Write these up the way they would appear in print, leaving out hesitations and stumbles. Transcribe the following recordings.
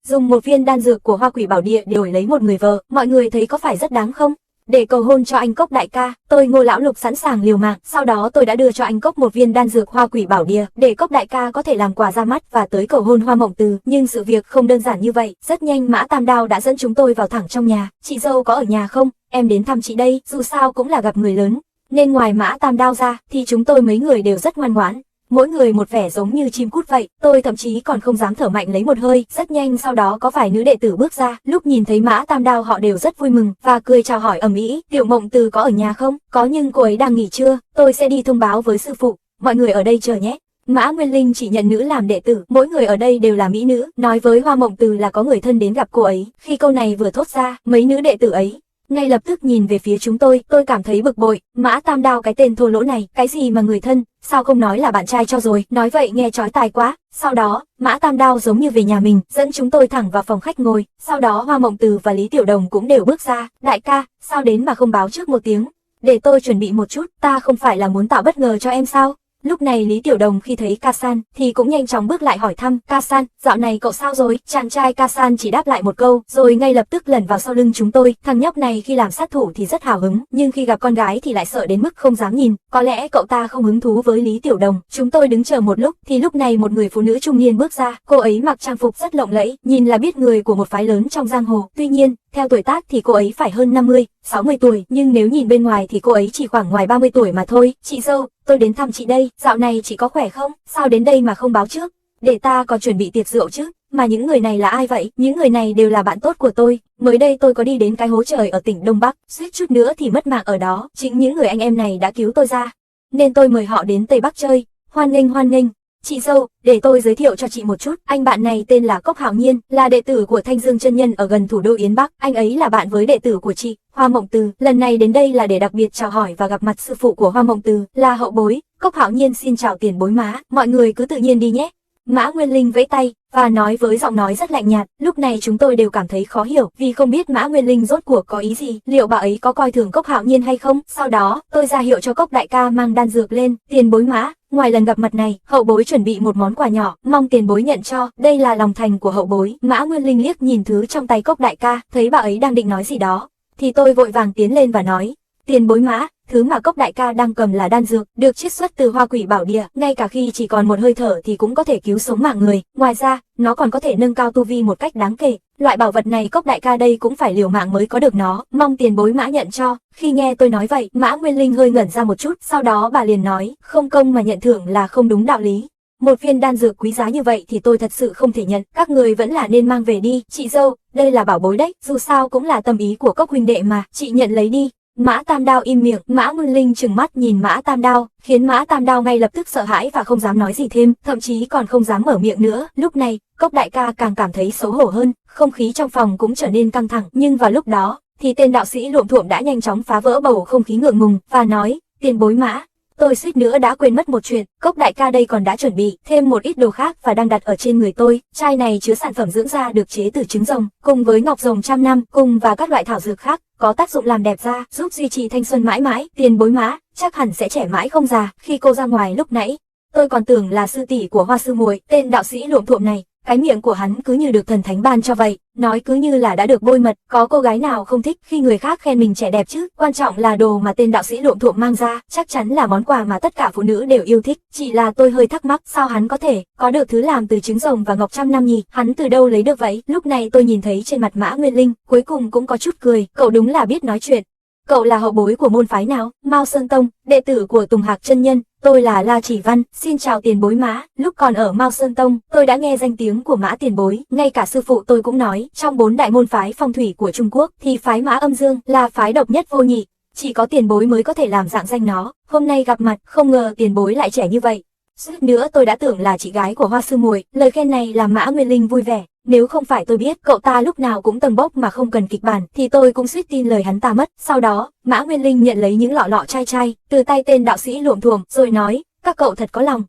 dùng một viên đan dược của Hoa Quỷ Bảo Địa để đổi lấy một người vợ, mọi người thấy có phải rất đáng không? Để cầu hôn cho anh Cốc đại ca, tôi Ngô Lão Lục sẵn sàng liều mạng. Sau đó tôi đã đưa cho anh Cốc một viên đan dược Hoa Quỷ Bảo Địa để Cốc đại ca có thể làm quà ra mắt và tới cầu hôn Hoa Mộng Từ. Nhưng sự việc không đơn giản như vậy. Rất nhanh Mã Tam Đao đã dẫn chúng tôi vào thẳng trong nhà. Chị dâu có ở nhà không? Em đến thăm chị đây. Dù sao cũng là gặp người lớn, nên ngoài Mã Tam Đao ra thì chúng tôi mấy người đều rất ngoan ngoãn. Mỗi người một vẻ giống như chim cút vậy, tôi thậm chí còn không dám thở mạnh lấy một hơi. Rất nhanh sau đó có vài nữ đệ tử bước ra, lúc nhìn thấy Mã Tam Đao họ đều rất vui mừng và cười chào hỏi ầm ĩ. Tiểu Mộng Từ có ở nhà không? Có, nhưng cô ấy đang nghỉ trưa, tôi sẽ đi thông báo với sư phụ, mọi người ở đây chờ nhé. Mã Nguyên Linh chỉ nhận nữ làm đệ tử, mỗi người ở đây đều là mỹ nữ, nói với Hoa Mộng Từ là có người thân đến gặp cô ấy. Khi câu này vừa thốt ra, mấy nữ đệ tử ấy ngay lập tức nhìn về phía chúng tôi cảm thấy bực bội. Mã Tam Đao cái tên thô lỗ này, cái gì mà người thân, sao không nói là bạn trai cho rồi, nói vậy nghe chói tai quá. Sau đó, Mã Tam Đao giống như về nhà mình, dẫn chúng tôi thẳng vào phòng khách ngồi. Sau đó Hoa Mộng Từ và Lý Tiểu Đồng cũng đều bước ra. Đại ca, sao đến mà không báo trước một tiếng? Để tôi chuẩn bị một chút, ta không phải là muốn tạo bất ngờ cho em sao? Lúc này Lý Tiểu Đồng khi thấy Ca San thì cũng nhanh chóng bước lại hỏi thăm. Ca San, dạo này cậu sao rồi? Chàng trai Ca San chỉ đáp lại một câu rồi ngay lập tức lẩn vào sau lưng chúng tôi. Thằng nhóc này khi làm sát thủ thì rất hào hứng, nhưng khi gặp con gái thì lại sợ đến mức không dám nhìn. Có lẽ cậu ta không hứng thú với Lý Tiểu Đồng. Chúng tôi đứng chờ một lúc thì lúc này một người phụ nữ trung niên bước ra. Cô ấy mặc trang phục rất lộng lẫy, nhìn là biết người của một phái lớn trong giang hồ. Tuy nhiên, theo tuổi tác thì cô ấy phải hơn 50, 60 tuổi, nhưng nếu nhìn bên ngoài thì cô ấy chỉ khoảng ngoài 30 tuổi mà thôi. Chị dâu, tôi đến thăm chị đây, dạo này chị có khỏe không? Sao đến đây mà không báo trước? Để ta có chuẩn bị tiệc rượu chứ. Mà những người này là ai vậy? Những người này đều là bạn tốt của tôi. Mới đây tôi có đi đến cái hố trời ở tỉnh Đông Bắc, suýt chút nữa thì mất mạng ở đó. Chính những người anh em này đã cứu tôi ra, nên tôi mời họ đến Tây Bắc chơi. Hoan nghênh hoan nghênh. Chị dâu, để tôi giới thiệu cho chị một chút, anh bạn này tên là Cốc Hạo Nhiên, là đệ tử của Thanh Dương chân nhân ở gần thủ đô Yến Bắc. Anh ấy là bạn với đệ tử của chị, Hoa Mộng Từ. Lần này đến đây là để đặc biệt chào hỏi và gặp mặt sư phụ của Hoa Mộng Từ, là hậu bối. Cốc Hạo Nhiên xin chào tiền bối Mã, mọi người cứ tự nhiên đi nhé. Mã Nguyên Linh vẫy tay và nói với giọng nói rất lạnh nhạt. Lúc này chúng tôi đều cảm thấy khó hiểu, vì không biết Mã Nguyên Linh rốt cuộc có ý gì, liệu bà ấy có coi thường Cốc Hạo Nhiên hay không. Sau đó tôi ra hiệu cho Cốc đại ca mang đan dược lên. Tiền bối Mã, ngoài lần gặp mặt này, hậu bối chuẩn bị một món quà nhỏ, mong tiền bối nhận cho. Đây là lòng thành của hậu bối. Mã Nguyên Linh liếc nhìn thứ trong tay Cốc đại ca, thấy bà ấy đang định nói gì đó thì tôi vội vàng tiến lên và nói: tiền bối Mã, thứ mà Cốc đại ca đang cầm là đan dược, được chiết xuất từ Hoa Quỷ Bảo Địa, ngay cả khi chỉ còn một hơi thở thì cũng có thể cứu sống mạng người. Ngoài ra, nó còn có thể nâng cao tu vi một cách đáng kể. Loại bảo vật này Cốc đại ca đây cũng phải liều mạng mới có được nó, mong tiền bối Mã nhận cho. Khi nghe tôi nói vậy, Mã Nguyên Linh hơi ngẩn ra một chút, sau đó bà liền nói: không công mà nhận thưởng là không đúng đạo lý. Một viên đan dược quý giá như vậy thì tôi thật sự không thể nhận, các người vẫn là nên mang về đi. Chị dâu, đây là bảo bối đấy, dù sao cũng là tâm ý của Cốc huynh đệ mà, chị nhận lấy đi. Mã Tam Đao im miệng. Mã Nguyên Linh trừng mắt nhìn Mã Tam Đao, khiến Mã Tam Đao ngay lập tức sợ hãi và không dám nói gì thêm, thậm chí còn không dám mở miệng nữa. Lúc này, Cốc đại ca càng cảm thấy xấu hổ hơn, không khí trong phòng cũng trở nên căng thẳng. Nhưng vào lúc đó, thì tên đạo sĩ Luộm Thuộm đã nhanh chóng phá vỡ bầu không khí ngượng ngùng và nói: tiền bối Mã, tôi suýt nữa đã quên mất một chuyện, Cốc đại ca đây còn đã chuẩn bị thêm một ít đồ khác và đang đặt ở trên người tôi. Chai này chứa sản phẩm dưỡng da được chế từ trứng rồng, cùng với ngọc rồng trăm năm, cùng và các loại thảo dược khác, có tác dụng làm đẹp da, giúp duy trì thanh xuân mãi mãi. Tiền bối Mã, chắc hẳn sẽ trẻ mãi không già. Khi cô ra ngoài lúc nãy, tôi còn tưởng là sư tỷ của Hoa sư muội. Tên đạo sĩ Luộm Thuộm này, cái miệng của hắn cứ như được thần thánh ban cho vậy, nói cứ như là đã được bôi mật. Có cô gái nào không thích khi người khác khen mình trẻ đẹp chứ? Quan trọng là đồ mà tên đạo sĩ Luộm Thuộm mang ra, chắc chắn là món quà mà tất cả phụ nữ đều yêu thích. Chỉ là tôi hơi thắc mắc, sao hắn có thể có được thứ làm từ trứng rồng và ngọc trăm năm nhỉ? Hắn từ đâu lấy được vậy? Lúc này tôi nhìn thấy trên mặt Mã Nguyên Linh, cuối cùng cũng có chút cười. Cậu đúng là biết nói chuyện. Cậu là hậu bối của môn phái nào? Mao Sơn Tông, đệ tử của Tùng Hạc chân nhân. Tôi là La Chỉ Văn, xin chào tiền bối Mã. Lúc còn ở Mao Sơn Tông, tôi đã nghe danh tiếng của Mã tiền bối, ngay cả sư phụ tôi cũng nói, trong 4 đại môn phái phong thủy của Trung Quốc thì phái Mã Âm Dương là phái độc nhất vô nhị, chỉ có tiền bối mới có thể làm rạng danh nó. Hôm nay gặp mặt, không ngờ tiền bối lại trẻ như vậy. Suýt nữa tôi đã tưởng là chị gái của Hoa sư muội. Lời khen này làm Mã Nguyên Linh vui vẻ. Nếu không phải tôi biết cậu ta lúc nào cũng tầng bốc mà không cần kịch bản thì tôi cũng suýt tin lời hắn ta mất. Sau đó, Mã Nguyên Linh nhận lấy những lọ chai từ tay tên đạo sĩ Luộm Thuộm rồi nói: các cậu thật có lòng,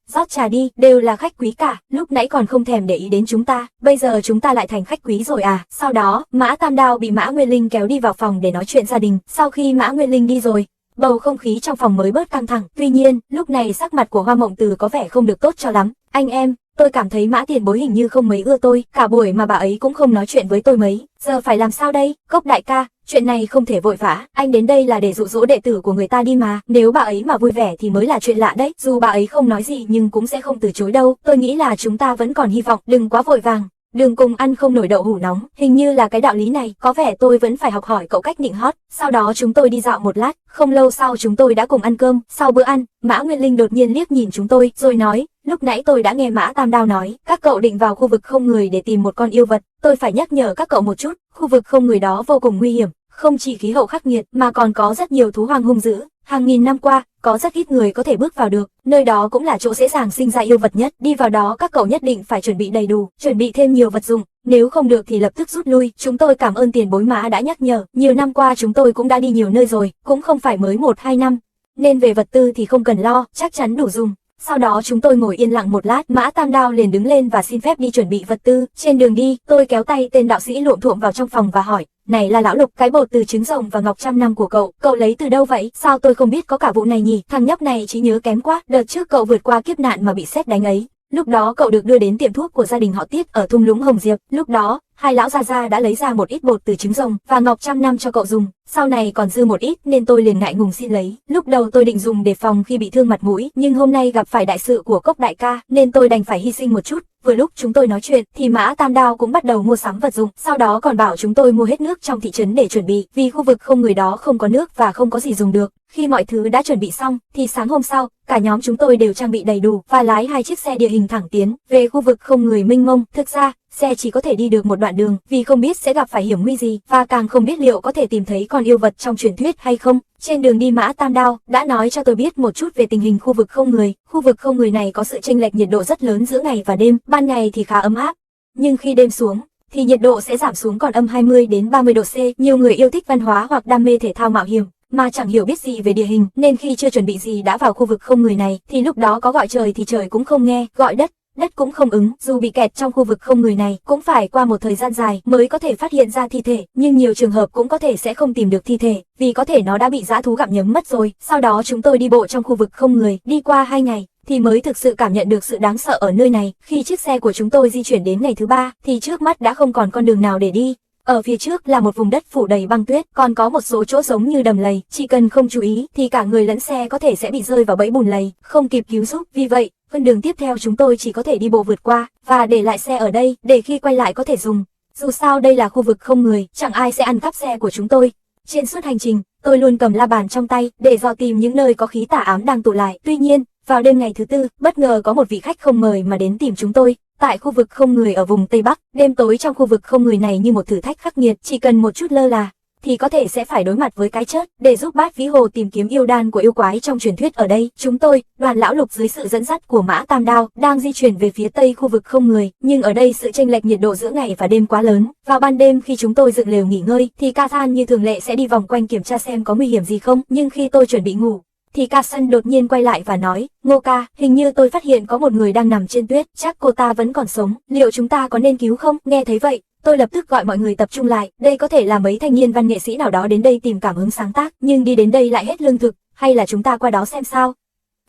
rót trà đi, đều là khách quý cả, lúc nãy còn không thèm để ý đến chúng ta, bây giờ chúng ta lại thành khách quý rồi à. Sau đó, Mã Tam Đao bị Mã Nguyên Linh kéo đi vào phòng để nói chuyện gia đình. Sau khi Mã Nguyên Linh đi rồi, bầu không khí trong phòng mới bớt căng thẳng. Tuy nhiên, lúc này sắc mặt của Hoa Mộng Từ có vẻ không được tốt cho lắm. Anh em, Tôi cảm thấy Mã tiền bối hình như không mấy ưa tôi, cả buổi mà bà ấy cũng không nói chuyện với tôi mấy. Giờ phải làm sao đây? Cốc đại ca, chuyện này không thể vội vã, anh đến đây là để dụ dỗ đệ tử của người ta đi mà, nếu bà ấy mà vui vẻ thì mới là chuyện lạ đấy, dù bà ấy không nói gì nhưng cũng sẽ không từ chối đâu, tôi nghĩ là chúng ta vẫn còn hy vọng, đừng quá vội vàng. Đường cùng ăn không nổi đậu hũ nóng, hình như là cái đạo lý này, có vẻ tôi vẫn phải học hỏi cậu cách nịnh hót. Sau đó chúng tôi đi dạo một lát, không lâu sau chúng tôi đã cùng ăn cơm. Sau bữa ăn, Mã Nguyên Linh đột nhiên liếc nhìn chúng tôi, rồi nói, lúc nãy tôi đã nghe Mã Tam Đao nói, các cậu định vào khu vực không người để tìm một con yêu vật, tôi phải nhắc nhở các cậu một chút, khu vực không người đó vô cùng nguy hiểm, không chỉ khí hậu khắc nghiệt mà còn có rất nhiều thú hoang hung dữ. Hàng nghìn năm qua, có rất ít người có thể bước vào được, nơi đó cũng là chỗ dễ dàng sinh ra yêu vật nhất, đi vào đó các cậu nhất định phải chuẩn bị đầy đủ, chuẩn bị thêm nhiều vật dụng, nếu không được thì lập tức rút lui. Chúng tôi cảm ơn tiền bối Mã đã nhắc nhở, nhiều năm qua chúng tôi cũng đã đi nhiều nơi rồi, cũng không phải mới 1-2 năm, nên về vật tư thì không cần lo, chắc chắn đủ dùng. Sau đó chúng tôi ngồi yên lặng một lát, Mã Tam Đao liền đứng lên và xin phép đi chuẩn bị vật tư. Trên đường đi, tôi kéo tay tên đạo sĩ luộm thuộm vào trong phòng và hỏi, này là lão Lục, cái bột từ trứng rồng và ngọc trăm năm của cậu lấy từ đâu vậy? Sao tôi không biết có cả vụ này nhỉ? Thằng nhóc này trí nhớ kém quá, đợt trước cậu vượt qua kiếp nạn mà bị sét đánh ấy. Lúc đó cậu được đưa đến tiệm thuốc của gia đình họ Tiết ở thung lũng Hồng Diệp, lúc đó, hai lão gia đã lấy ra một ít bột từ trứng rồng và ngọc trăm năm cho cậu dùng, sau này còn dư một ít nên tôi liền ngại ngùng xin lấy. Lúc đầu tôi định dùng để phòng khi bị thương mặt mũi, nhưng hôm nay gặp phải đại sự của Cốc đại ca nên tôi đành phải hy sinh một chút. Vừa lúc chúng tôi nói chuyện thì Mã Tam Đao cũng bắt đầu mua sắm vật dụng, sau đó còn bảo chúng tôi mua hết nước trong thị trấn để chuẩn bị, vì khu vực không người đó không có nước và không có gì dùng được. Khi mọi thứ đã chuẩn bị xong thì sáng hôm sau, cả nhóm chúng tôi đều trang bị đầy đủ và lái 2 chiếc xe địa hình thẳng tiến về khu vực không người mênh mông. Thực ra, xe chỉ có thể đi được một đoạn đường vì không biết sẽ gặp phải hiểm nguy gì và càng không biết liệu có thể tìm thấy con yêu vật trong truyền thuyết hay không. Trên đường đi Mã Tam Đao đã nói cho tôi biết một chút về tình hình khu vực không người. Khu vực không người này có sự chênh lệch nhiệt độ rất lớn giữa ngày và đêm, ban ngày thì khá ấm áp, nhưng khi đêm xuống thì nhiệt độ sẽ giảm xuống còn âm 20 đến 30 độ C. Nhiều người yêu thích văn hóa hoặc đam mê thể thao mạo hiểm mà chẳng hiểu biết gì về địa hình nên khi chưa chuẩn bị gì đã vào khu vực không người này thì lúc đó có gọi trời thì trời cũng không nghe, gọi đất cũng không ứng. Dù bị kẹt trong khu vực không người này cũng phải qua một thời gian dài mới có thể phát hiện ra thi thể, nhưng nhiều trường hợp cũng có thể sẽ không tìm được thi thể vì có thể nó đã bị dã thú gặm nhấm mất rồi. Sau đó chúng tôi đi bộ trong khu vực không người, đi qua 2 ngày thì mới thực sự cảm nhận được sự đáng sợ ở nơi này. Khi chiếc xe của chúng tôi di chuyển đến ngày thứ 3 thì trước mắt đã không còn con đường nào để đi. Ở phía trước là một vùng đất phủ đầy băng tuyết, còn có một số chỗ giống như đầm lầy, chỉ cần không chú ý thì cả người lẫn xe có thể sẽ bị rơi vào bẫy bùn lầy, không kịp cứu giúp. Vì vậy, con đường tiếp theo chúng tôi chỉ có thể đi bộ vượt qua và để lại xe ở đây để khi quay lại có thể dùng. Dù sao đây là khu vực không người, chẳng ai sẽ ăn cắp xe của chúng tôi. Trên suốt hành trình, tôi luôn cầm la bàn trong tay để dò tìm những nơi có khí tà ám đang tụ lại. Tuy nhiên, vào đêm ngày thứ 4, bất ngờ có một vị khách không mời mà đến tìm chúng tôi. Tại khu vực không người ở vùng Tây Bắc, đêm tối trong khu vực không người này như một thử thách khắc nghiệt, chỉ cần một chút lơ là thì có thể sẽ phải đối mặt với cái chết. Để giúp Bát Vĩ Hồ tìm kiếm yêu đan của yêu quái trong truyền thuyết ở đây, chúng tôi, đoàn lão Lục dưới sự dẫn dắt của Mã Tam Đao, đang di chuyển về phía tây khu vực không người, nhưng ở đây sự chênh lệch nhiệt độ giữa ngày và đêm quá lớn. Vào ban đêm khi chúng tôi dựng lều nghỉ ngơi, thì Ca Than như thường lệ sẽ đi vòng quanh kiểm tra xem có nguy hiểm gì không, nhưng khi tôi chuẩn bị ngủ thì Ca Săn đột nhiên quay lại và nói, Ngô ca, hình như tôi phát hiện có một người đang nằm trên tuyết, chắc cô ta vẫn còn sống, liệu chúng ta có nên cứu không? Nghe thấy vậy, tôi lập tức gọi mọi người tập trung lại, đây có thể là mấy thanh niên văn nghệ sĩ nào đó đến đây tìm cảm hứng sáng tác, nhưng đi đến đây lại hết lương thực, hay là chúng ta qua đó xem sao?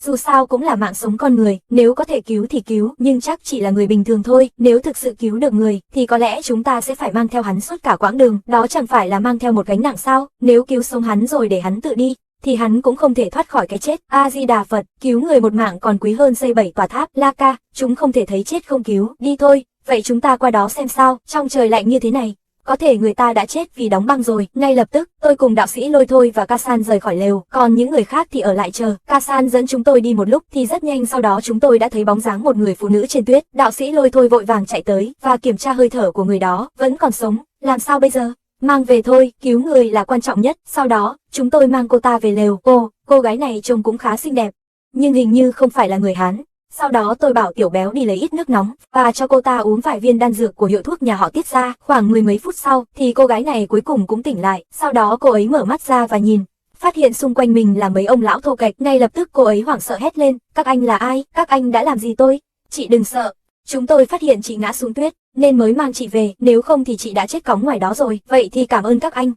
Dù sao cũng là mạng sống con người, nếu có thể cứu thì cứu, nhưng chắc chỉ là người bình thường thôi, nếu thực sự cứu được người, thì có lẽ chúng ta sẽ phải mang theo hắn suốt cả quãng đường, đó chẳng phải là mang theo một gánh nặng sao? Nếu cứu sống hắn rồi để hắn tự đi, thì hắn cũng không thể thoát khỏi cái chết. A-di-đà Phật, cứu người một mạng còn quý hơn xây 7 tòa tháp. La ca, chúng không thể thấy chết không cứu, đi thôi, vậy chúng ta qua đó xem sao, trong trời lạnh như thế này, có thể người ta đã chết vì đóng băng rồi. Ngay lập tức, tôi cùng đạo sĩ Lôi Thôi và Ca San rời khỏi lều, còn những người khác thì ở lại chờ. Ca San dẫn chúng tôi đi một lúc thì rất nhanh sau đó chúng tôi đã thấy bóng dáng một người phụ nữ trên tuyết. Đạo sĩ Lôi Thôi vội vàng chạy tới và kiểm tra hơi thở của người đó, vẫn còn sống. Làm sao bây giờ? Mang về thôi, cứu người là quan trọng nhất. Sau đó, chúng tôi mang cô ta về lều. Cô gái này trông cũng khá xinh đẹp, nhưng hình như không phải là người Hán. Sau đó tôi bảo Tiểu Béo đi lấy ít nước nóng và cho cô ta uống vài viên đan dược của hiệu thuốc nhà họ Tiết ra. Khoảng 10 mấy phút sau thì cô gái này cuối cùng cũng tỉnh lại. Sau đó cô ấy mở mắt ra và nhìn, phát hiện xung quanh mình là mấy ông lão thô kệch. Ngay lập tức cô ấy hoảng sợ hét lên, các anh là ai? Các anh đã làm gì tôi? Chị đừng sợ, chúng tôi phát hiện chị ngã xuống tuyết nên mới mang chị về, nếu không thì chị đã chết cóng ngoài đó rồi. Vậy thì cảm ơn các anh.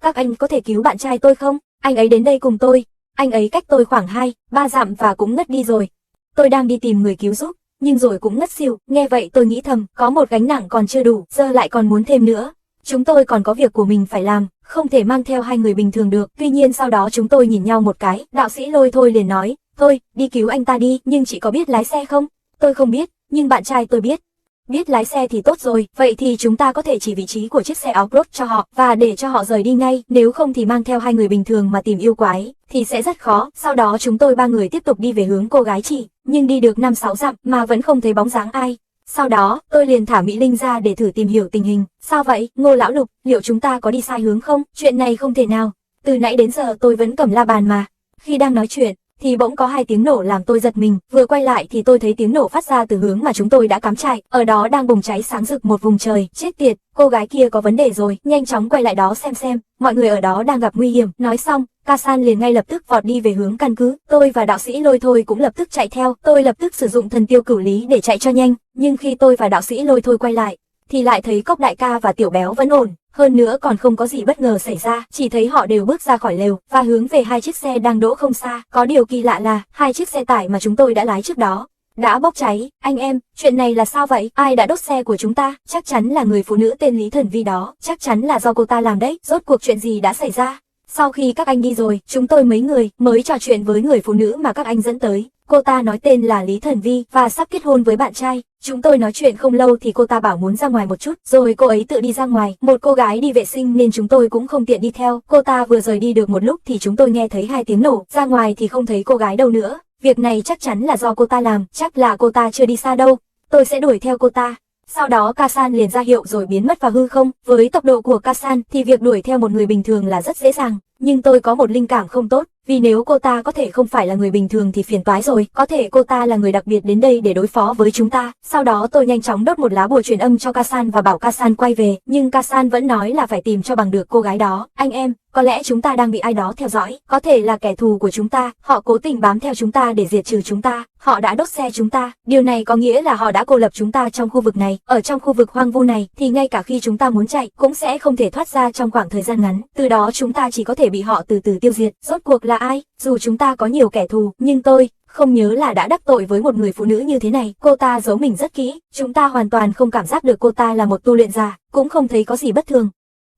Các anh có thể cứu bạn trai tôi không? Anh ấy đến đây cùng tôi, anh ấy cách tôi khoảng 2-3 dặm và cũng ngất đi rồi. Tôi đang đi tìm người cứu giúp, nhưng rồi cũng ngất xỉu. Nghe vậy tôi nghĩ thầm, có một gánh nặng còn chưa đủ, giờ lại còn muốn thêm nữa. Chúng tôi còn có việc của mình phải làm, không thể mang theo hai người bình thường được. Tuy nhiên sau đó chúng tôi nhìn nhau một cái, đạo sĩ Lôi Thôi liền nói, thôi, đi cứu anh ta đi, nhưng chị có biết lái xe không? Tôi không biết, nhưng bạn trai tôi biết. Biết lái xe thì tốt rồi, vậy thì chúng ta có thể chỉ vị trí của chiếc xe off-road cho họ, và để cho họ rời đi ngay, nếu không thì mang theo hai người bình thường mà tìm yêu quái, thì sẽ rất khó. Sau đó chúng tôi ba người tiếp tục đi về hướng cô gái chỉ, nhưng đi được 5-6 dặm mà vẫn không thấy bóng dáng ai. Sau đó, tôi liền thả Mỹ Linh ra để thử tìm hiểu tình hình. Sao vậy, Ngô lão lục, liệu chúng ta có đi sai hướng không? Chuyện này không thể nào. Từ nãy đến giờ tôi vẫn cầm la bàn mà. Khi đang nói chuyện, thì bỗng có hai tiếng nổ làm tôi giật mình, vừa quay lại thì tôi thấy tiếng nổ phát ra từ hướng mà chúng tôi đã cắm trại, ở đó đang bùng cháy sáng rực một vùng trời. Chết tiệt, cô gái kia có vấn đề rồi, nhanh chóng quay lại đó xem, mọi người ở đó đang gặp nguy hiểm. Nói xong, Kasan liền ngay lập tức vọt đi về hướng căn cứ, tôi và đạo sĩ Lôi Thôi cũng lập tức chạy theo. Tôi lập tức sử dụng thần tiêu cửu lý để chạy cho nhanh, nhưng khi tôi và đạo sĩ Lôi Thôi quay lại, thì lại thấy Cốc đại ca và Tiểu Béo vẫn ổn. Hơn nữa còn không có gì bất ngờ xảy ra, chỉ thấy họ đều bước ra khỏi lều và hướng về hai chiếc xe đang đỗ không xa. Có điều kỳ lạ là hai chiếc xe tải mà chúng tôi đã lái trước đó đã bốc cháy. Anh em, chuyện này là sao vậy? Ai đã đốt xe của chúng ta? Chắc chắn là người phụ nữ tên Lý Thần Vi đó, chắc chắn là do cô ta làm đấy. Rốt cuộc chuyện gì đã xảy ra? Sau khi các anh đi rồi, chúng tôi mấy người mới trò chuyện với người phụ nữ mà các anh dẫn tới. Cô ta nói tên là Lý Thần Vi và sắp kết hôn với bạn trai. Chúng tôi nói chuyện không lâu thì cô ta bảo muốn ra ngoài một chút, rồi cô ấy tự đi ra ngoài. Một cô gái đi vệ sinh nên chúng tôi cũng không tiện đi theo. Cô ta vừa rời đi được một lúc thì chúng tôi nghe thấy hai tiếng nổ, ra ngoài thì không thấy cô gái đâu nữa. Việc này chắc chắn là do cô ta làm, chắc là cô ta chưa đi xa đâu. Tôi sẽ đuổi theo cô ta. Sau đó Kasan liền ra hiệu rồi biến mất vào hư không. Với tốc độ của Kasan thì việc đuổi theo một người bình thường là rất dễ dàng. Nhưng tôi có một linh cảm không tốt, vì nếu cô ta có thể không phải là người bình thường thì phiền toái rồi, có thể cô ta là người đặc biệt đến đây để đối phó với chúng ta. Sau đó tôi nhanh chóng đốt một lá bùa truyền âm cho Kasan và bảo Kasan quay về, nhưng Kasan vẫn nói là phải tìm cho bằng được cô gái đó. Anh em, có lẽ chúng ta đang bị ai đó theo dõi, có thể là kẻ thù của chúng ta, họ cố tình bám theo chúng ta để diệt trừ chúng ta, họ đã đốt xe chúng ta, điều này có nghĩa là họ đã cô lập chúng ta trong khu vực này. Ở trong khu vực hoang vu này thì ngay cả khi chúng ta muốn chạy cũng sẽ không thể thoát ra trong khoảng thời gian ngắn, từ đó chúng ta chỉ có thể bị họ từ từ tiêu diệt. Rốt cuộc là ai? Dù chúng ta có nhiều kẻ thù, nhưng tôi không nhớ là đã đắc tội với một người phụ nữ như thế này. Cô ta giấu mình rất kỹ, chúng ta hoàn toàn không cảm giác được cô ta là một tu luyện giả, cũng không thấy có gì bất thường.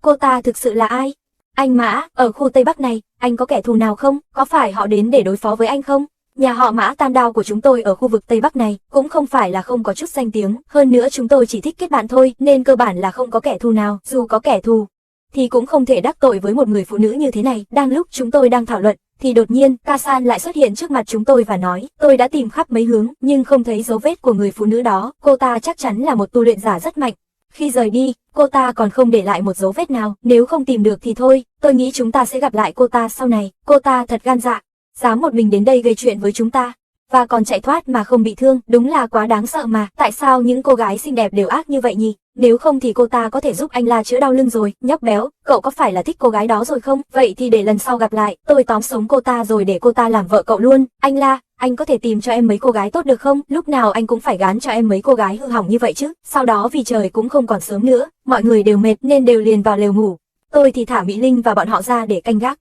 Cô ta thực sự là ai? Anh Mã, ở khu Tây Bắc này, anh có kẻ thù nào không? Có phải họ đến để đối phó với anh không? Nhà họ Mã Tam Đao của chúng tôi ở khu vực Tây Bắc này cũng không phải là không có chút danh tiếng, hơn nữa chúng tôi chỉ thích kết bạn thôi, nên cơ bản là không có kẻ thù nào. Dù có kẻ thù thì cũng không thể đắc tội với một người phụ nữ như thế này. Đang lúc chúng tôi đang thảo luận thì đột nhiên Kasan lại xuất hiện trước mặt chúng tôi và nói, tôi đã tìm khắp mấy hướng nhưng không thấy dấu vết của người phụ nữ đó. Cô ta chắc chắn là một tu luyện giả rất mạnh. Khi rời đi, cô ta còn không để lại một dấu vết nào. Nếu không tìm được thì thôi, tôi nghĩ chúng ta sẽ gặp lại cô ta sau này. Cô ta thật gan dạ, dám một mình đến đây gây chuyện với chúng ta, và còn chạy thoát mà không bị thương, đúng là quá đáng sợ mà. Tại sao những cô gái xinh đẹp đều ác như vậy nhỉ? Nếu không thì cô ta có thể giúp anh La chữa đau lưng rồi. Nhóc béo, cậu có phải là thích cô gái đó rồi không? Vậy thì để lần sau gặp lại, tôi tóm sống cô ta rồi để cô ta làm vợ cậu luôn. Anh La, anh có thể tìm cho em mấy cô gái tốt được không? Lúc nào anh cũng phải gán cho em mấy cô gái hư hỏng như vậy chứ. Sau đó vì trời cũng không còn sớm nữa, mọi người đều mệt nên đều liền vào lều ngủ. Tôi thì thả Mỹ Linh và bọn họ ra để canh gác.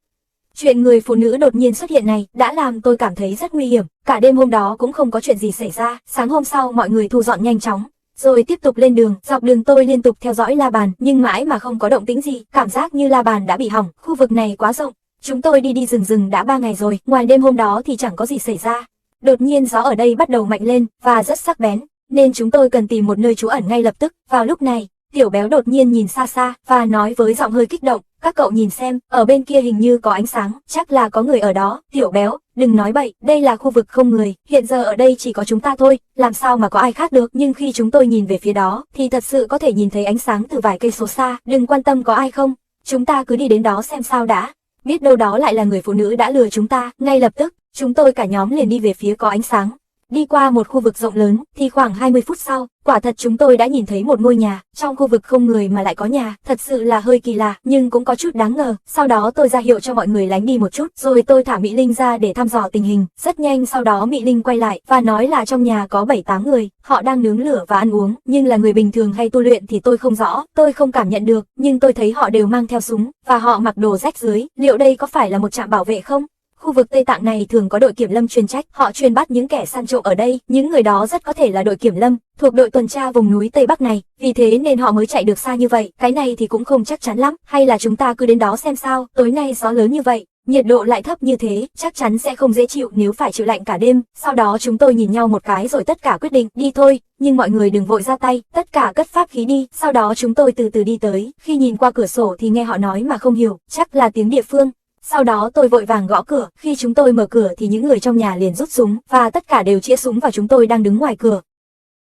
Chuyện người phụ nữ đột nhiên xuất hiện này đã làm tôi cảm thấy rất nguy hiểm. Cả đêm hôm đó cũng không có chuyện gì xảy ra. Sáng hôm sau mọi người thu dọn nhanh chóng, rồi tiếp tục lên đường. Dọc đường tôi liên tục theo dõi la bàn, nhưng mãi mà không có động tĩnh gì. Cảm giác như la bàn đã bị hỏng. Khu vực này quá rộng. Chúng tôi đi rừng đã 3 ngày rồi. Ngoài đêm hôm đó thì chẳng có gì xảy ra. Đột nhiên gió ở đây bắt đầu mạnh lên và rất sắc bén, nên chúng tôi cần tìm một nơi trú ẩn ngay lập tức. Vào lúc này, Tiểu Béo đột nhiên nhìn xa xa và nói với giọng hơi kích động, các cậu nhìn xem, ở bên kia hình như có ánh sáng, chắc là có người ở đó. Tiểu Béo, đừng nói bậy, đây là khu vực không người, hiện giờ ở đây chỉ có chúng ta thôi, làm sao mà có ai khác được. Nhưng khi chúng tôi nhìn về phía đó thì thật sự có thể nhìn thấy ánh sáng từ vài cây số xa. Đừng quan tâm có ai không, chúng ta cứ đi đến đó xem sao đã, biết đâu đó lại là người phụ nữ đã lừa chúng ta. Ngay lập tức chúng tôi cả nhóm liền đi về phía có ánh sáng. Đi qua một khu vực rộng lớn thì khoảng 20 phút sau, quả thật chúng tôi đã nhìn thấy một ngôi nhà. Trong khu vực không người mà lại có nhà, thật sự là hơi kỳ lạ nhưng cũng có chút đáng ngờ. Sau đó tôi ra hiệu cho mọi người lánh đi một chút, rồi tôi thả Mỹ Linh ra để thăm dò tình hình. Rất nhanh sau đó Mỹ Linh quay lại và nói là trong nhà có 7-8 người, họ đang nướng lửa và ăn uống, nhưng là người bình thường hay tu luyện thì tôi không rõ, tôi không cảm nhận được, nhưng tôi thấy họ đều mang theo súng và họ mặc đồ rách rưới. Liệu đây có phải là một trạm bảo vệ không? Khu vực Tây Tạng này thường có đội kiểm lâm chuyên trách, họ chuyên bắt những kẻ săn trộm ở đây, những người đó rất có thể là đội kiểm lâm, thuộc đội tuần tra vùng núi Tây Bắc này, vì thế nên họ mới chạy được xa như vậy, cái này thì cũng không chắc chắn lắm, hay là chúng ta cứ đến đó xem sao, tối nay gió lớn như vậy. Nhiệt độ lại thấp như thế, chắc chắn sẽ không dễ chịu nếu phải chịu lạnh cả đêm. Sau đó chúng tôi nhìn nhau một cái rồi tất cả quyết định, đi thôi, nhưng mọi người đừng vội ra tay, tất cả cất pháp khí đi. Sau đó chúng tôi từ từ đi tới, khi nhìn qua cửa sổ thì nghe họ nói mà không hiểu, chắc là tiếng địa phương. Sau đó tôi vội vàng gõ cửa, khi chúng tôi mở cửa thì những người trong nhà liền rút súng, và tất cả đều chĩa súng vào chúng tôi đang đứng ngoài cửa.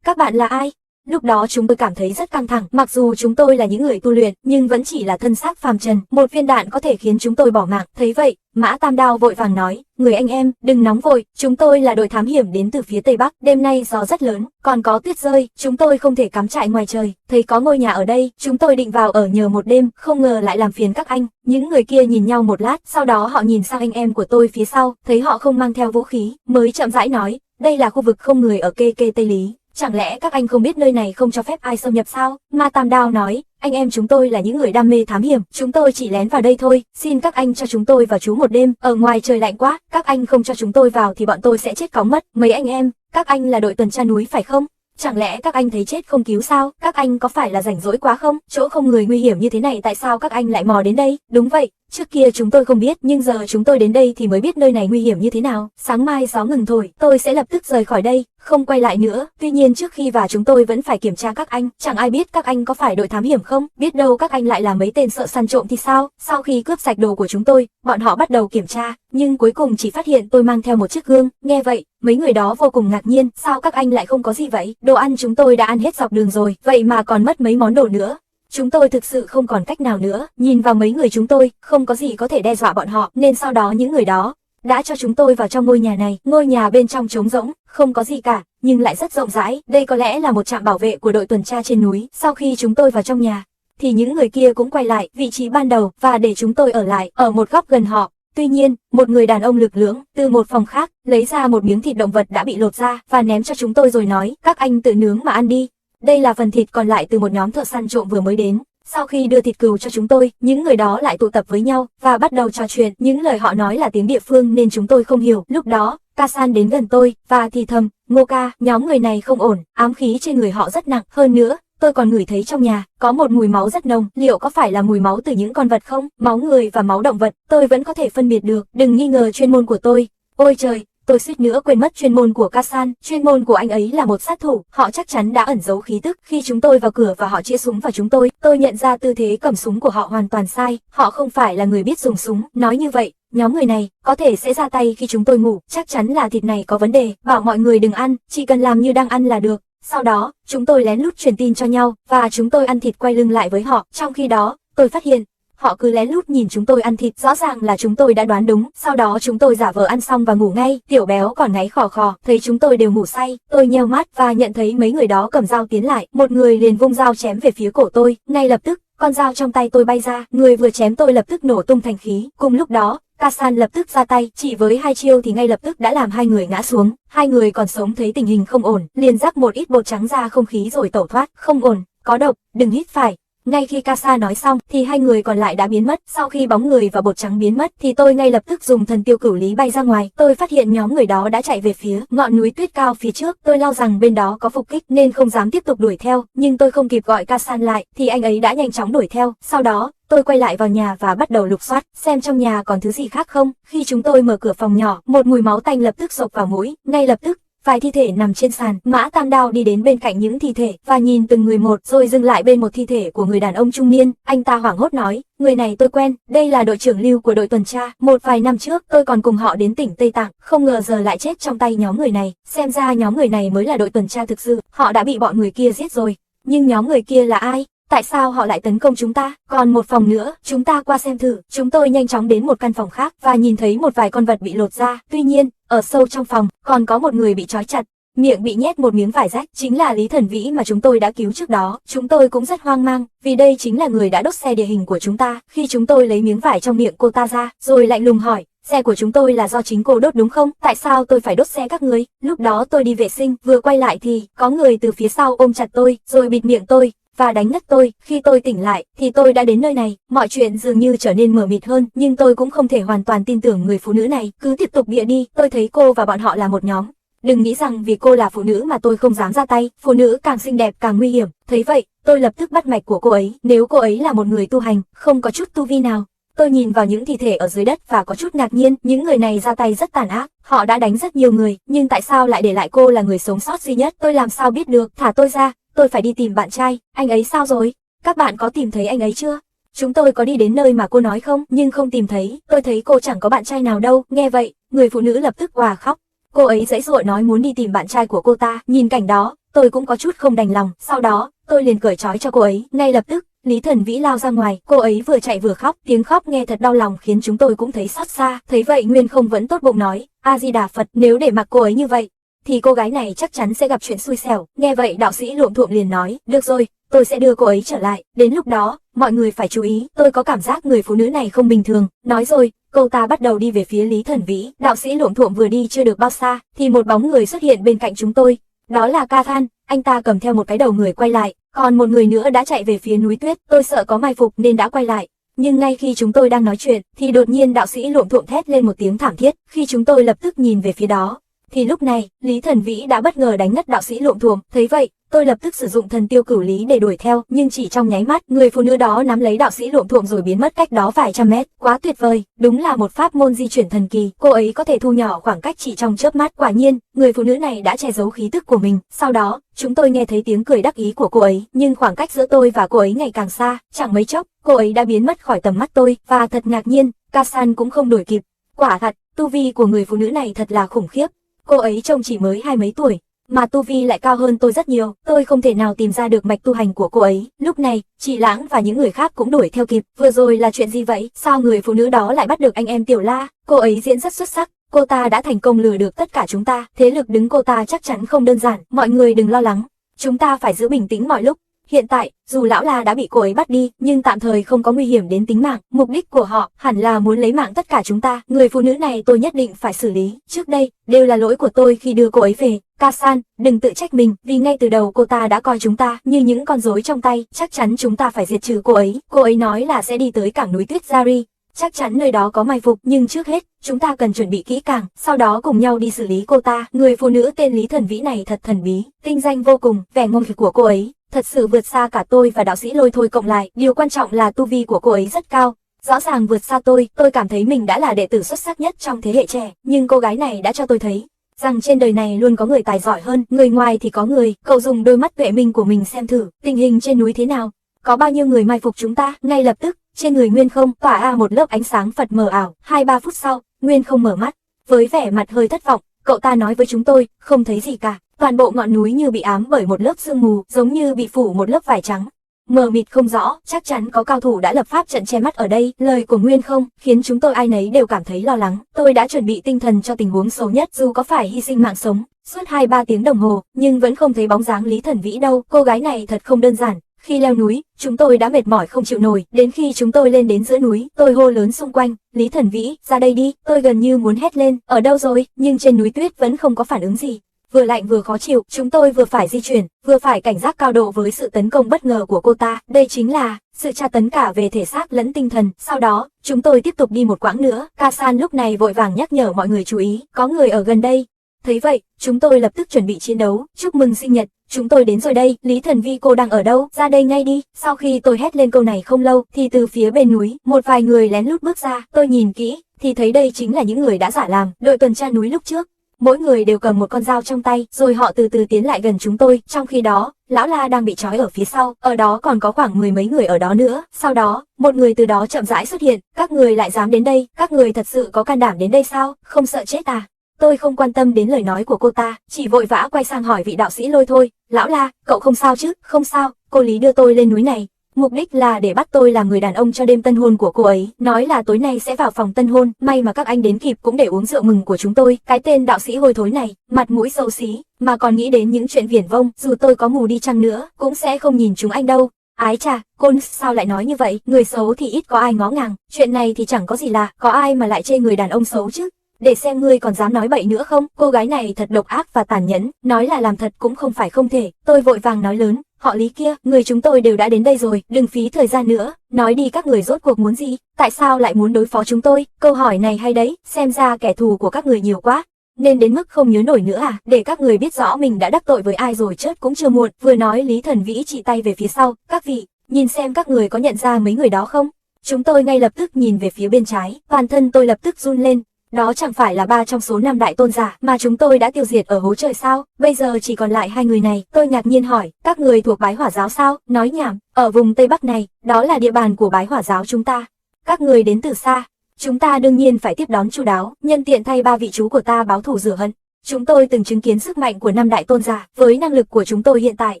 Các bạn là ai? Lúc đó chúng tôi cảm thấy rất căng thẳng, mặc dù chúng tôi là những người tu luyện, nhưng vẫn chỉ là thân xác phàm trần, một viên đạn có thể khiến chúng tôi bỏ mạng. Thấy vậy, Mã Tam Đao vội vàng nói, người anh em, đừng nóng vội, chúng tôi là đội thám hiểm đến từ phía Tây Bắc, đêm nay gió rất lớn, còn có tuyết rơi, chúng tôi không thể cắm trại ngoài trời, thấy có ngôi nhà ở đây, chúng tôi định vào ở nhờ một đêm, không ngờ lại làm phiền các anh. Những người kia nhìn nhau một lát, sau đó họ nhìn sang anh em của tôi phía sau, thấy họ không mang theo vũ khí, mới chậm rãi nói, đây là khu vực không người ở kê Tây Lý. Chẳng lẽ các anh không biết nơi này không cho phép ai xâm nhập sao? Ma Tam Đao nói, anh em chúng tôi là những người đam mê thám hiểm, chúng tôi chỉ lén vào đây thôi, xin các anh cho chúng tôi vào trú một đêm, ở ngoài trời lạnh quá, các anh không cho chúng tôi vào thì bọn tôi sẽ chết cóng mất. Mấy anh em, các anh là đội tuần tra núi phải không? Chẳng lẽ các anh thấy chết không cứu sao? Các anh có phải là rảnh rỗi quá không? Chỗ không người nguy hiểm như thế này tại sao các anh lại mò đến đây? Đúng vậy, trước kia chúng tôi không biết, nhưng giờ chúng tôi đến đây thì mới biết nơi này nguy hiểm như thế nào. Sáng mai gió ngừng thổi, tôi sẽ lập tức rời khỏi đây, không quay lại nữa. Tuy nhiên trước khi vào chúng tôi vẫn phải kiểm tra các anh, chẳng ai biết các anh có phải đội thám hiểm không? Biết đâu các anh lại là mấy tên sợ săn trộm thì sao? Sau khi cướp sạch đồ của chúng tôi, bọn họ bắt đầu kiểm tra, nhưng cuối cùng chỉ phát hiện tôi mang theo một chiếc gương. Nghe vậy, mấy người đó vô cùng ngạc nhiên, sao các anh lại không có gì vậy? Đồ ăn chúng tôi đã ăn hết dọc đường rồi, vậy mà còn mất mấy món đồ nữa. Chúng tôi thực sự không còn cách nào nữa, nhìn vào mấy người chúng tôi, không có gì có thể đe dọa bọn họ, nên sau đó những người đó đã cho chúng tôi vào trong ngôi nhà này. Ngôi nhà bên trong trống rỗng, không có gì cả, nhưng lại rất rộng rãi, đây có lẽ là một trạm bảo vệ của đội tuần tra trên núi. Sau khi chúng tôi vào trong nhà, thì những người kia cũng quay lại vị trí ban đầu và để chúng tôi ở lại, ở một góc gần họ. Tuy nhiên, một người đàn ông lực lưỡng từ một phòng khác lấy ra một miếng thịt động vật đã bị lột ra và ném cho chúng tôi rồi nói, các anh tự nướng mà ăn đi. Đây là phần thịt còn lại từ một nhóm thợ săn trộm vừa mới đến. Sau khi đưa thịt cừu cho chúng tôi, những người đó lại tụ tập với nhau và bắt đầu trò chuyện. Những lời họ nói là tiếng địa phương nên chúng tôi không hiểu. Lúc đó, Ca San đến gần tôi và thì thầm, Ngô ca, nhóm người này không ổn, ám khí trên người họ rất nặng. Hơn nữa, tôi còn ngửi thấy trong nhà có một mùi máu rất nồng, liệu có phải là mùi máu từ những con vật không? Máu người và máu động vật, tôi vẫn có thể phân biệt được, đừng nghi ngờ chuyên môn của tôi. Ôi trời! Tôi suýt nữa quên mất chuyên môn của Ca San, chuyên môn của anh ấy là một sát thủ, họ chắc chắn đã ẩn giấu khí tức. Khi chúng tôi vào cửa và họ chĩa súng vào chúng tôi nhận ra tư thế cầm súng của họ hoàn toàn sai, họ không phải là người biết dùng súng. Nói như vậy, nhóm người này có thể sẽ ra tay khi chúng tôi ngủ, chắc chắn là thịt này có vấn đề, bảo mọi người đừng ăn, chỉ cần làm như đang ăn là được. Sau đó, chúng tôi lén lút truyền tin cho nhau, và chúng tôi ăn thịt quay lưng lại với họ. Trong khi đó, tôi phát hiện họ cứ lén lút nhìn chúng tôi ăn thịt, rõ ràng là chúng tôi đã đoán đúng. Sau đó chúng tôi giả vờ ăn xong và ngủ ngay. Tiểu Béo còn ngáy khò khò, thấy chúng tôi đều ngủ say. Tôi nheo mắt và nhận thấy mấy người đó cầm dao tiến lại, một người liền vung dao chém về phía cổ tôi. Ngay lập tức, con dao trong tay tôi bay ra, người vừa chém tôi lập tức nổ tung thành khí. Cùng lúc đó, Ca San lập tức ra tay, chỉ với 2 chiêu thì ngay lập tức đã làm 2 người ngã xuống. 2 người còn sống thấy tình hình không ổn, liền rắc một ít bột trắng ra không khí rồi tẩu thoát. Không ổn, có độc, đừng hít phải. Ngay khi Ca Sa nói xong thì 2 người còn lại đã biến mất. Sau khi bóng người và bột trắng biến mất thì tôi ngay lập tức dùng thần tiêu cửu lý bay ra ngoài. Tôi phát hiện nhóm người đó đã chạy về phía ngọn núi tuyết cao phía trước. Tôi lo rằng bên đó có phục kích nên không dám tiếp tục đuổi theo, nhưng tôi không kịp gọi Ca San lại thì anh ấy đã nhanh chóng đuổi theo. Sau đó, tôi quay lại vào nhà và bắt đầu lục soát, xem trong nhà còn thứ gì khác không. Khi chúng tôi mở cửa phòng nhỏ, một mùi máu tanh lập tức xộc vào mũi. Ngay lập tức, vài thi thể nằm trên sàn. Mã Tam Đao đi đến bên cạnh những thi thể và nhìn từng người một, rồi dừng lại bên một thi thể của người đàn ông trung niên. Anh ta hoảng hốt nói, người này tôi quen, đây là đội trưởng Lưu của đội tuần tra. Một vài năm trước tôi còn cùng họ đến tỉnh Tây Tạng, không ngờ giờ lại chết trong tay nhóm người này. Xem ra nhóm người này mới là đội tuần tra thực sự, họ đã bị bọn người kia giết rồi. Nhưng nhóm người kia là ai? Tại sao họ lại tấn công chúng ta? Còn một phòng nữa, chúng ta qua xem thử. Chúng tôi nhanh chóng đến một căn phòng khác và nhìn thấy một vài con vật bị lột ra. Tuy nhiên, ở sâu trong phòng, còn có một người bị trói chặt, miệng bị nhét một miếng vải rách, chính là Lý Thần Vĩ mà chúng tôi đã cứu trước đó. Chúng tôi cũng rất hoang mang, vì đây chính là người đã đốt xe địa hình của chúng ta. Khi chúng tôi lấy miếng vải trong miệng cô ta ra, rồi lạnh lùng hỏi, xe của chúng tôi là do chính cô đốt đúng không? Tại sao tôi phải đốt xe các người? Lúc đó tôi đi vệ sinh, vừa quay lại thì có người từ phía sau ôm chặt tôi, rồi bịt miệng tôi. và đánh ngất tôi. Khi tôi tỉnh lại thì tôi đã đến nơi này, mọi chuyện dường như trở nên mờ mịt hơn, nhưng tôi cũng không thể hoàn toàn tin tưởng người phụ nữ này, cứ tiếp tục bịa đi. Tôi thấy cô và bọn họ là một nhóm. Đừng nghĩ rằng vì cô là phụ nữ mà tôi không dám ra tay, phụ nữ càng xinh đẹp càng nguy hiểm. Thấy vậy, tôi lập tức bắt mạch của cô ấy, nếu cô ấy là một người tu hành, không có chút tu vi nào. Tôi nhìn vào những thi thể ở dưới đất và có chút ngạc nhiên, những người này ra tay rất tàn ác, họ đã đánh rất nhiều người, nhưng tại sao lại để lại cô là người sống sót duy nhất? Tôi làm sao biết được? Thả tôi ra, tôi phải đi tìm bạn trai. Anh ấy sao rồi? Các bạn có tìm thấy anh ấy chưa? Chúng tôi có đi đến nơi mà cô nói không? Nhưng không tìm thấy, tôi thấy cô chẳng có bạn trai nào đâu. Nghe vậy, người phụ nữ lập tức òa khóc. Cô ấy giãy giụa nói muốn đi tìm bạn trai của cô ta. Nhìn cảnh đó, tôi cũng có chút không đành lòng. Sau đó, tôi liền cởi trói cho cô ấy. Ngay lập tức, Lý Thần Vĩ lao ra ngoài, cô ấy vừa chạy vừa khóc, tiếng khóc nghe thật đau lòng khiến chúng tôi cũng thấy xót xa. Thấy vậy Nguyên Không vẫn tốt bụng nói, A Di Đà Phật, nếu để mặc cô ấy như vậy, thì cô gái này chắc chắn sẽ gặp chuyện xui xẻo. Nghe vậy đạo sĩ Luộm Thuộm liền nói, được rồi, tôi sẽ đưa cô ấy trở lại, đến lúc đó, mọi người phải chú ý, tôi có cảm giác người phụ nữ này không bình thường. Nói rồi, cô ta bắt đầu đi về phía Lý Thần Vĩ. Đạo sĩ Luộm Thuộm vừa đi chưa được bao xa, thì một bóng người xuất hiện bên cạnh chúng tôi. Đó là Ca Than, anh ta cầm theo một cái đầu người quay lại, còn một người nữa đã chạy về phía núi tuyết. Tôi sợ có mai phục nên đã quay lại. Nhưng ngay khi chúng tôi đang nói chuyện, thì đột nhiên đạo sĩ Luộm Thuộm thét lên một tiếng thảm thiết. Khi chúng tôi lập tức nhìn về phía đó, thì lúc này, Lý Thần Vĩ đã bất ngờ đánh ngất đạo sĩ Luộm Thuộm. Thấy vậy, tôi lập tức sử dụng thần tiêu cửu lý để đuổi theo, nhưng chỉ trong nháy mắt, người phụ nữ đó nắm lấy đạo sĩ Luộm Thuộm rồi biến mất cách đó vài trăm mét. Quá tuyệt vời, đúng là một pháp môn di chuyển thần kỳ. Cô ấy có thể thu nhỏ khoảng cách chỉ trong chớp mắt. Quả nhiên, người phụ nữ này đã che giấu khí tức của mình. Sau đó, chúng tôi nghe thấy tiếng cười đắc ý của cô ấy, nhưng khoảng cách giữa tôi và cô ấy ngày càng xa. Chẳng mấy chốc, cô ấy đã biến mất khỏi tầm mắt tôi, và thật ngạc nhiên, Ca San cũng không đuổi kịp. Quả thật, tu vi của người phụ nữ này thật là khủng khiếp. Cô ấy trông chỉ mới 20 mấy tuổi, mà tu vi lại cao hơn tôi rất nhiều. Tôi không thể nào tìm ra được mạch tu hành của cô ấy. Lúc này, chị Lãng và những người khác cũng đuổi theo kịp. Vừa rồi là chuyện gì vậy? Sao người phụ nữ đó lại bắt được anh em Tiểu La? Cô ấy diễn rất xuất sắc. Cô ta đã thành công lừa được tất cả chúng ta. Thế lực đứng cô ta chắc chắn không đơn giản. Mọi người đừng lo lắng. Chúng ta phải giữ bình tĩnh mọi lúc. Hiện tại, dù lão La đã bị cô ấy bắt đi, nhưng tạm thời không có nguy hiểm đến tính mạng. Mục đích của họ hẳn là muốn lấy mạng tất cả chúng ta. Người phụ nữ này tôi nhất định phải xử lý. Trước đây, đều là lỗi của tôi khi đưa cô ấy về. Ca San, đừng tự trách mình, vì ngay từ đầu cô ta đã coi chúng ta như những con rối trong tay. Chắc chắn chúng ta phải diệt trừ cô ấy. Cô ấy nói là sẽ đi tới cảng núi tuyết Jari. Chắc chắn nơi đó có mai phục, nhưng trước hết, chúng ta cần chuẩn bị kỹ càng, sau đó cùng nhau đi xử lý cô ta. Người phụ nữ tên Lý Thần Vĩ này thật thần bí, tinh danh vô cùng, vẻ ngông nghịch của cô ấy thật sự vượt xa cả tôi và đạo sĩ Lôi Thôi cộng lại. Điều quan trọng là tu vi của cô ấy rất cao, rõ ràng vượt xa tôi cảm thấy mình đã là đệ tử xuất sắc nhất trong thế hệ trẻ, nhưng cô gái này đã cho tôi thấy rằng trên đời này luôn có người tài giỏi hơn, người ngoài thì có người. Cậu dùng đôi mắt tuệ minh của mình xem thử, tình hình trên núi thế nào, có bao nhiêu người mai phục chúng ta. Ngay lập tức, trên người Nguyên Không tỏa ra một lớp ánh sáng Phật mờ ảo. 2-3 phút sau, Nguyên Không mở mắt, với vẻ mặt hơi thất vọng, cậu ta nói với chúng tôi, không thấy gì cả. Toàn bộ ngọn núi như bị ám bởi một lớp sương mù, giống như bị phủ một lớp vải trắng. Mờ mịt không rõ, chắc chắn có cao thủ đã lập pháp trận che mắt ở đây. Lời của Nguyên Không khiến chúng tôi ai nấy đều cảm thấy lo lắng. Tôi đã chuẩn bị tinh thần cho tình huống xấu nhất, dù có phải hy sinh mạng sống suốt 2-3 tiếng đồng hồ, nhưng vẫn không thấy bóng dáng Lý Thần Vĩ đâu. Cô gái này thật không đơn giản. Khi leo núi, chúng tôi đã mệt mỏi không chịu nổi, đến khi chúng tôi lên đến giữa núi, tôi hô lớn xung quanh, Lý Thần Vĩ, ra đây đi. Tôi gần như muốn hét lên, ở đâu rồi, nhưng trên núi tuyết vẫn không có phản ứng gì. Vừa lạnh vừa khó chịu, chúng tôi vừa phải di chuyển, vừa phải cảnh giác cao độ với sự tấn công bất ngờ của cô ta. Đây chính là sự tra tấn cả về thể xác lẫn tinh thần. Sau đó, chúng tôi tiếp tục đi một quãng nữa. Ca San lúc này vội vàng nhắc nhở mọi người chú ý, có người ở gần đây. Thấy vậy, chúng tôi lập tức chuẩn bị chiến đấu. Chúc mừng sinh nhật, chúng tôi đến rồi đây. Lý Thần Vi cô đang ở đâu? Ra đây ngay đi. Sau khi tôi hét lên câu này không lâu, thì từ phía bên núi, một vài người lén lút bước ra. Tôi nhìn kỹ, thì thấy đây chính là những người đã giả làm đội tuần tra núi lúc trước. Mỗi người đều cầm một con dao trong tay, rồi họ từ từ tiến lại gần chúng tôi. Trong khi đó, lão La đang bị trói ở phía sau, ở đó còn có khoảng 10 mấy người ở đó nữa. Sau đó, một người từ đó chậm rãi xuất hiện. Các người lại dám đến đây? Các người thật sự có can đảm đến đây sao? Không sợ chết à? Tôi không quan tâm đến lời nói của cô ta, chỉ vội vã quay sang hỏi vị đạo sĩ Lôi Thôi, lão La, cậu không sao chứ? Không sao, cô Lý đưa tôi lên núi này. Mục đích là để bắt tôi làm người đàn ông cho đêm tân hôn của cô ấy, nói là tối nay sẽ vào phòng tân hôn, may mà các anh đến kịp cũng để uống rượu mừng của chúng tôi. Cái tên đạo sĩ hôi thối này, mặt mũi xấu xí, mà còn nghĩ đến những chuyện viển vông, dù tôi có mù đi chăng nữa, cũng sẽ không nhìn chúng anh đâu. Ái chà, cô sao lại nói như vậy, người xấu thì ít có ai ngó ngàng, chuyện này thì chẳng có gì lạ, có ai mà lại chê người đàn ông xấu chứ. Để xem ngươi còn dám nói bậy nữa không. Cô gái này thật độc ác và tàn nhẫn, nói là làm thật cũng không phải không thể. Tôi vội vàng nói lớn, họ Lý kia, người chúng tôi đều đã đến đây rồi, đừng phí thời gian nữa, nói đi các người rốt cuộc muốn gì, tại sao lại muốn đối phó chúng tôi, câu hỏi này hay đấy, xem ra kẻ thù của các người nhiều quá. Nên đến mức không nhớ nổi nữa à, để các người biết rõ mình đã đắc tội với ai rồi chết cũng chưa muộn. Vừa nói Lý Thần Vĩ chỉ tay về phía sau, các vị, nhìn xem các người có nhận ra mấy người đó không? Chúng tôi ngay lập tức nhìn về phía bên trái, toàn thân tôi lập tức run lên. Đó chẳng phải là 3 trong số 5 đại tôn giả mà chúng tôi đã tiêu diệt ở hố trời sao? Bây giờ chỉ còn lại 2 người này. Tôi ngạc nhiên hỏi, các người thuộc Bái Hỏa giáo sao? Nói nhảm, ở vùng Tây Bắc này, đó là địa bàn của Bái Hỏa giáo chúng ta. Các người đến từ xa, chúng ta đương nhiên phải tiếp đón chu đáo, nhân tiện thay 3 vị chú của ta báo thù rửa hận. Chúng tôi từng chứng kiến sức mạnh của 5 đại tôn giả, với năng lực của chúng tôi hiện tại,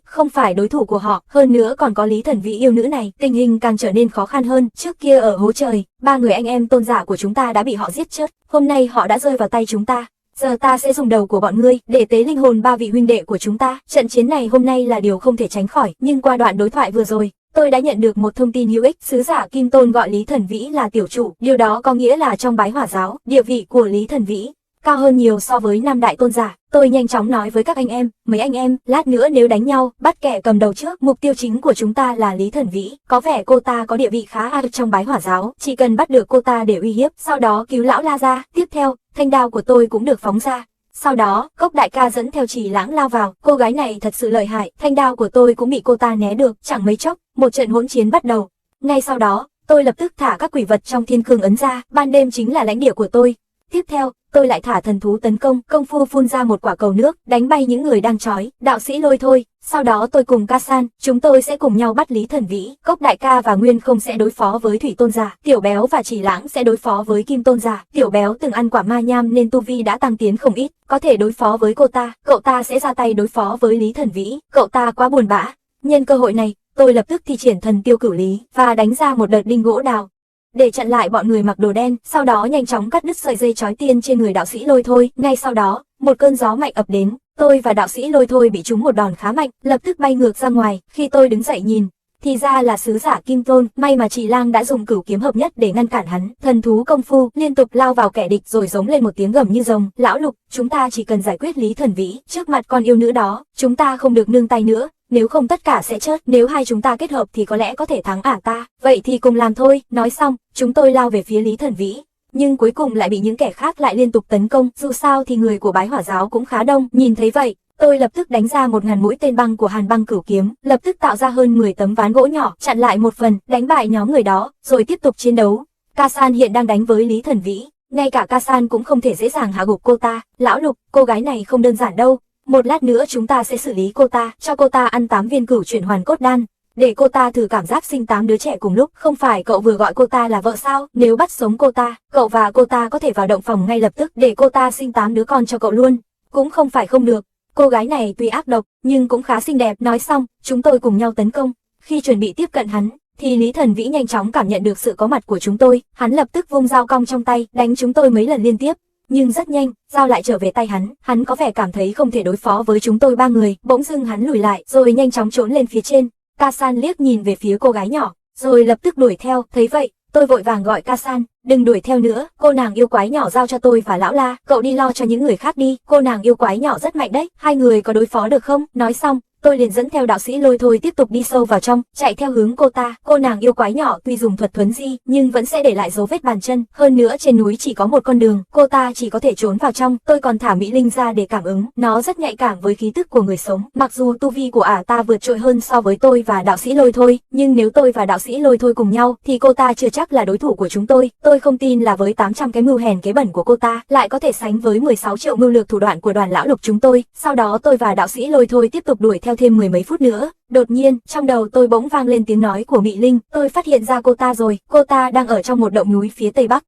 không phải đối thủ của họ, hơn nữa còn có Lý Thần Vĩ yêu nữ này, tình hình càng trở nên khó khăn hơn. Trước kia ở hố trời, 3 người anh em tôn giả của chúng ta đã bị họ giết chết, hôm nay họ đã rơi vào tay chúng ta. Giờ ta sẽ dùng đầu của bọn ngươi để tế linh hồn 3 vị huynh đệ của chúng ta. Trận chiến này hôm nay là điều không thể tránh khỏi, nhưng qua đoạn đối thoại vừa rồi, tôi đã nhận được một thông tin hữu ích. Sứ giả Kim Tôn gọi Lý Thần Vĩ là tiểu chủ, điều đó có nghĩa là trong Bái Hỏa giáo, địa vị của Lý Thần Vĩ cao hơn nhiều so với 5 đại tôn giả. Tôi nhanh chóng nói với các anh em, mấy anh em, lát nữa nếu đánh nhau, bắt kẻ cầm đầu trước, mục tiêu chính của chúng ta là Lý Thần Vĩ. Có vẻ cô ta có địa vị khá cao trong Bái Hỏa giáo, chỉ cần bắt được cô ta để uy hiếp, sau đó cứu lão La ra. Tiếp theo, thanh đao của tôi cũng được phóng ra. Sau đó, Cốc đại ca dẫn theo Chỉ Lãng lao vào, cô gái này thật sự lợi hại, thanh đao của tôi cũng bị cô ta né được, chẳng mấy chốc, một trận hỗn chiến bắt đầu. Ngay sau đó, tôi lập tức thả các quỷ vật trong Thiên Cương ấn ra, ban đêm chính là lãnh địa của tôi. Tiếp theo, tôi lại thả thần thú tấn công, công phu phun ra một quả cầu nước, đánh bay những người đang trói, đạo sĩ Lôi Thôi. Sau đó tôi cùng Ca San, chúng tôi sẽ cùng nhau bắt Lý Thần Vĩ. Cốc đại ca và Nguyên Không sẽ đối phó với Thủy Tôn giả, Tiểu Béo và Chỉ Lãng sẽ đối phó với Kim Tôn giả. Tiểu Béo từng ăn quả ma nham nên tu vi đã tăng tiến không ít, có thể đối phó với cô ta. Cậu ta sẽ ra tay đối phó với Lý Thần Vĩ, cậu ta quá buồn bã. Nhân cơ hội này, tôi lập tức thi triển thần tiêu cửu lý và đánh ra một đợt đinh gỗ đào để chặn lại bọn người mặc đồ đen, sau đó nhanh chóng cắt đứt sợi dây chói tiên trên người đạo sĩ Lôi Thôi. Ngay sau đó, một cơn gió mạnh ập đến, tôi và đạo sĩ Lôi Thôi bị trúng một đòn khá mạnh, lập tức bay ngược ra ngoài. Khi tôi đứng dậy nhìn, thì ra là sứ giả Kim Tôn, may mà Chị Lang đã dùng cửu kiếm hợp nhất để ngăn cản hắn. Thần thú công phu liên tục lao vào kẻ địch rồi giống lên một tiếng gầm như rồng. Lão Lục, chúng ta chỉ cần giải quyết Lý Thần Vĩ, trước mặt con yêu nữ đó, chúng ta không được nương tay nữa. Nếu không tất cả sẽ chết, nếu hai chúng ta kết hợp thì có lẽ có thể thắng ta. Vậy thì cùng làm thôi. Nói xong, chúng tôi lao về phía Lý Thần Vĩ. Nhưng cuối cùng lại bị những kẻ khác lại liên tục tấn công, dù sao thì người của Bái Hỏa giáo cũng khá đông. Nhìn thấy vậy, tôi lập tức đánh ra 1000 mũi tên băng của Hàn Băng Cửu Kiếm, lập tức tạo ra hơn 10 tấm ván gỗ nhỏ, chặn lại một phần, đánh bại nhóm người đó, rồi tiếp tục chiến đấu. Ca San hiện đang đánh với Lý Thần Vĩ, ngay cả Ca San cũng không thể dễ dàng hạ gục cô ta. Lão Lục, cô gái này không đơn giản đâu. Một lát nữa chúng ta sẽ xử lý cô ta, cho cô ta ăn 8 viên cửu chuyển hoàn cốt đan, để cô ta thử cảm giác sinh 8 đứa trẻ cùng lúc. Không phải cậu vừa gọi cô ta là vợ sao? Nếu bắt sống cô ta, cậu và cô ta có thể vào động phòng ngay lập tức để cô ta sinh 8 đứa con cho cậu luôn. Cũng không phải không được. Cô gái này tuy ác độc, nhưng cũng khá xinh đẹp. Nói xong, chúng tôi cùng nhau tấn công. Khi chuẩn bị tiếp cận hắn, thì Lý Thần Vĩ nhanh chóng cảm nhận được sự có mặt của chúng tôi. Hắn lập tức vung dao cong trong tay, đánh chúng tôi mấy lần liên tiếp. Nhưng rất nhanh, dao lại trở về tay hắn có vẻ cảm thấy không thể đối phó với chúng tôi 3 người, bỗng dưng hắn lùi lại, rồi nhanh chóng trốn lên phía trên. Ca San liếc nhìn về phía cô gái nhỏ, rồi lập tức đuổi theo. Thấy vậy, tôi vội vàng gọi Ca San, đừng đuổi theo nữa, cô nàng yêu quái nhỏ giao cho tôi và lão La, cậu đi lo cho những người khác đi, cô nàng yêu quái nhỏ rất mạnh đấy, hai người có đối phó được không? Nói xong, tôi liền dẫn theo đạo sĩ Lôi Thôi tiếp tục đi sâu vào trong, chạy theo hướng cô ta. Cô nàng yêu quái nhỏ tuy dùng thuật thuấn di, nhưng vẫn sẽ để lại dấu vết bàn chân, hơn nữa trên núi chỉ có một con đường, cô ta chỉ có thể trốn vào trong. Tôi còn thả Mỹ Linh ra để cảm ứng, nó rất nhạy cảm với khí tức của người sống. Mặc dù tu vi của ta vượt trội hơn so với tôi và đạo sĩ Lôi Thôi, nhưng nếu tôi và đạo sĩ Lôi Thôi cùng nhau, thì cô ta chưa chắc là đối thủ của chúng tôi. Tôi không tin là với 800 cái mưu hèn kế bẩn của cô ta, lại có thể sánh với 16 triệu mưu lược thủ đoạn của đoàn lão Lục chúng tôi. Sau đó tôi và đạo sĩ Lôi Thôi tiếp tục đuổi theo thêm 10 mấy phút nữa. Đột nhiên, trong đầu tôi bỗng vang lên tiếng nói của Mị Linh, tôi phát hiện ra cô ta rồi, cô ta đang ở trong một động núi phía tây bắc.